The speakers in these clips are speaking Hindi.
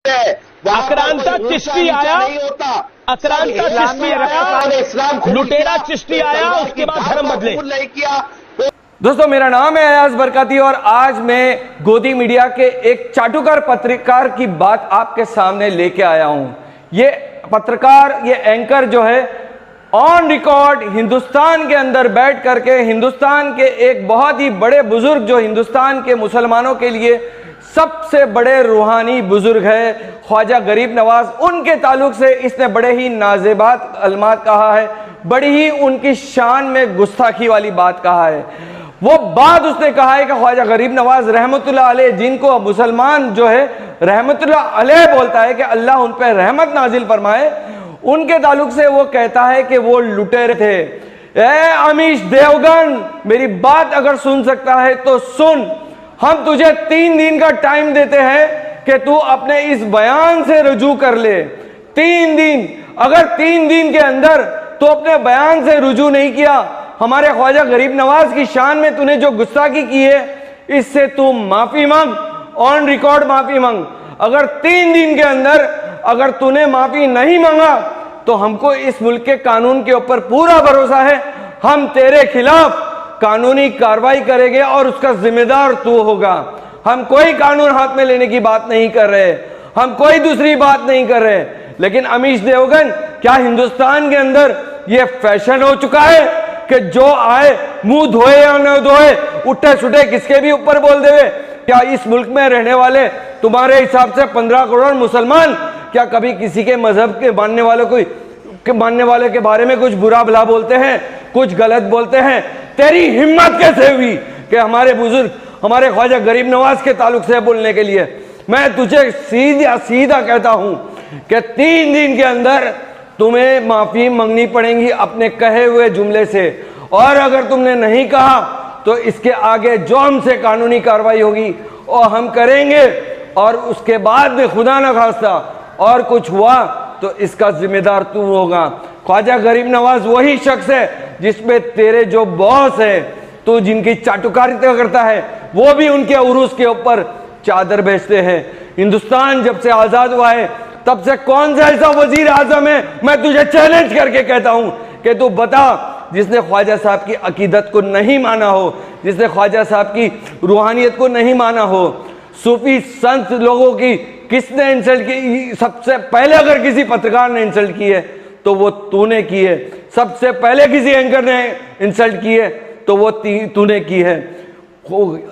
आक्रांता चिश्ती आया, आक्रांता चिश्ती आया, लुटेरा चिश्ती आया, उसके बाद धर्म बदले। दोस्तों, मेरा नाम है अयाज बरकाती और आज मैं गोदी मीडिया के एक चाटुकार पत्रकार की बात आपके सामने लेके आया हूं। ये पत्रकार, ये एंकर जो है ऑन रिकॉर्ड हिंदुस्तान के अंदर बैठ करके हिंदुस्तान के एक बहुत ही बड़े बुजुर्ग, जो हिंदुस्तान के मुसलमानों के लिए सबसे बड़े रूहानी बुजुर्ग है ख्वाजा गरीब नवाज, उनके ताल्लुक से इसने बड़े ही नाजेबात अलमात कहा है, बड़ी ही उनकी शान में गुस्ताखी वाली बात कहा है। वो बात उसने कहा है कि ख्वाजा गरीब नवाज रहमतुल्लाह अलैह, जिनको मुसलमान जो है रहमतुल्लाह अलैह बोलता है कि अल्लाह उन पर रहमत नाजिल फरमाए, उनके ताल्लुक से वो कहता है कि वो लुटेरे थे। ए अमीश देवगन, मेरी बात अगर सुन सकता है तो सुन, हम तुझे 3 दिन का टाइम देते हैं कि तू अपने इस बयान से रुजू कर ले। 3 दिन, अगर 3 दिन के अंदर तू अपने बयान से रुजू नहीं किया, हमारे ख्वाजा गरीब नवाज की शान में तूने जो गुस्ताखी की है, इससे तू माफी मांग, ऑन रिकॉर्ड माफी मांग। अगर 3 दिन के अंदर अगर तूने माफी नहीं मांगा तो हमको इस मुल्क के कानून के ऊपर पूरा भरोसा है, हम तेरे खिलाफ कानूनी कार्रवाई करेंगे और उसका जिम्मेदार तू होगा। हम कोई कानून हाथ में लेने की बात नहीं कर रहे, हम कोई दूसरी बात नहीं कर रहे। लेकिन अमीश देवगन, क्या हिंदुस्तान के अंदर यह फैशन हो चुका है कि जो आए मुंह धोए या न धोए, उठे सुठे किसके भी ऊपर बोल देवे? क्या इस मुल्क में रहने वाले तुम्हारे हिसाब से 15 करोड़ मुसलमान क्या कभी किसी के मजहब के मानने वाले के बारे में कुछ बुरा भला बोलते हैं, कुछ गलत बोलते हैं? तेरी हिम्मत कैसे हुई कि हमारे बुजुर्ग, हमारे ख्वाजा गरीब नवाज के ताल्लुक से बोलने के लिए? मैं तुझे सीधा कहता हूं कि 3 दिन के अंदर तुम्हें माफी मांगनी पड़ेगी अपने कहे हुए जुमले से, और अगर तुमने नहीं कहा तो इसके आगे जो हमसे कानूनी कार्रवाई होगी वो हम करेंगे, और उसके बाद में खुदा न खास्ता और कुछ हुआ तो इसका जिम्मेदार तू होगा। ख्वाजा गरीब नवाज वही शख्स है जिसमें तेरे जो बॉस है, तो जिनकी चाटुकारिता करता है, वो भी उनके उरूस के ऊपर चादर बेचते हैं। हिंदुस्तान जब से आजाद हुआ है तब से कौन सा ऐसा वजीर आजम है, मैं तुझे चैलेंज करके कहता हूं कि तू बता, जिसने ख्वाजा साहब की अकीदत को नहीं माना हो, जिसने ख्वाजा साहब की रूहानियत को नहीं माना हो। सूफी संत लोगों की किसने इंसल्ट की? सबसे पहले अगर किसी पत्रकार ने इंसल्ट की है तो वो तूने की है। सबसे पहले किसी एंकर ने इंसल्ट की है तो वो तूने की है।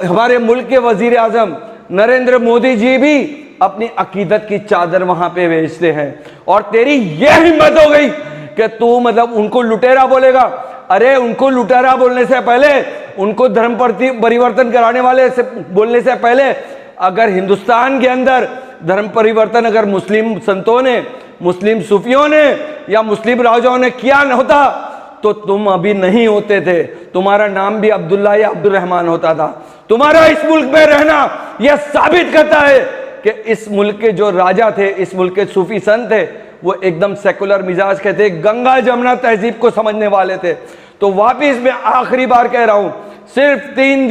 हमारे मुल्क के वजीर आजम नरेंद्र मोदी जी भी अपनी अकीदत की चादर वहां पे बेचते हैं, और तेरी यह हिम्मत हो गई कि तू मतलब उनको लुटेरा बोलेगा? अरे उनको लुटेरा बोलने से पहले, उनको धर्म परिवर्तन कराने वाले से बोलने से पहले, अगर हिंदुस्तान के अंदर धर्म परिवर्तन अगर मुस्लिम संतों ने, मुस्लिम सूफियों ने या मुस्लिम राजाओं ने किया न होता तो तुम अभी नहीं होते थे। तुम्हारा नाम भी अब्दुल्ला या अब्दुल रहमान होता था। तुम्हारा इस मुल्क में रहना यह साबित करता है कि इस मुल्क के जो राजा थे, इस मुल्क के सूफी संत थे, वो एकदम सेकुलर मिजाज के थे, गंगा जमुना तहजीब को समझने वाले थे। तो वापिस मैं आखिरी बार कह रहा हूं, सिर्फ 3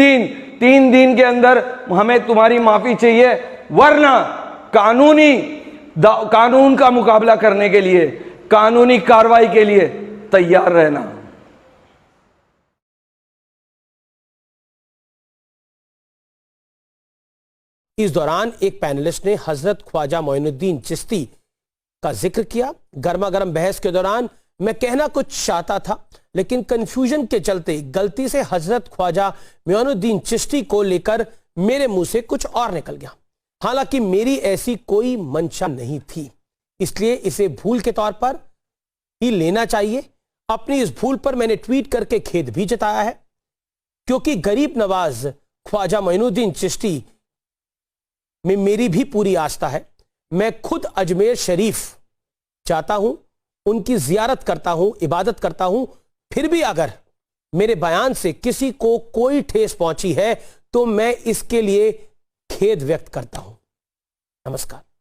दिन के अंदर हमें तुम्हारी माफी चाहिए, वरना कानून का मुकाबला करने के लिए, कानूनी कार्रवाई के लिए तैयार रहना। इस दौरान एक पैनलिस्ट ने हजरत ख्वाजा मोइनुद्दीन चिश्ती का जिक्र किया। गर्मा गर्म बहस के दौरान मैं कहना कुछ चाहता था, लेकिन कंफ्यूजन के चलते गलती से हजरत ख्वाजा मोइनुद्दीन चिश्ती को लेकर मेरे मुंह से कुछ और निकल गया। हालांकि मेरी ऐसी कोई मंशा नहीं थी, इसलिए इसे भूल के तौर पर ही लेना चाहिए। अपनी इस भूल पर मैंने ट्वीट करके खेद भी जताया है, क्योंकि गरीब नवाज ख्वाजा मोइनुद्दीन चिश्ती में मेरी भी पूरी आस्था है। मैं खुद अजमेर शरीफ जाता हूं, उनकी जियारत करता हूं, इबादत करता हूं। फिर भी अगर मेरे बयान से किसी को कोई ठेस पहुंची है तो मैं इसके लिए खेद व्यक्त करता हूं। नमस्कार।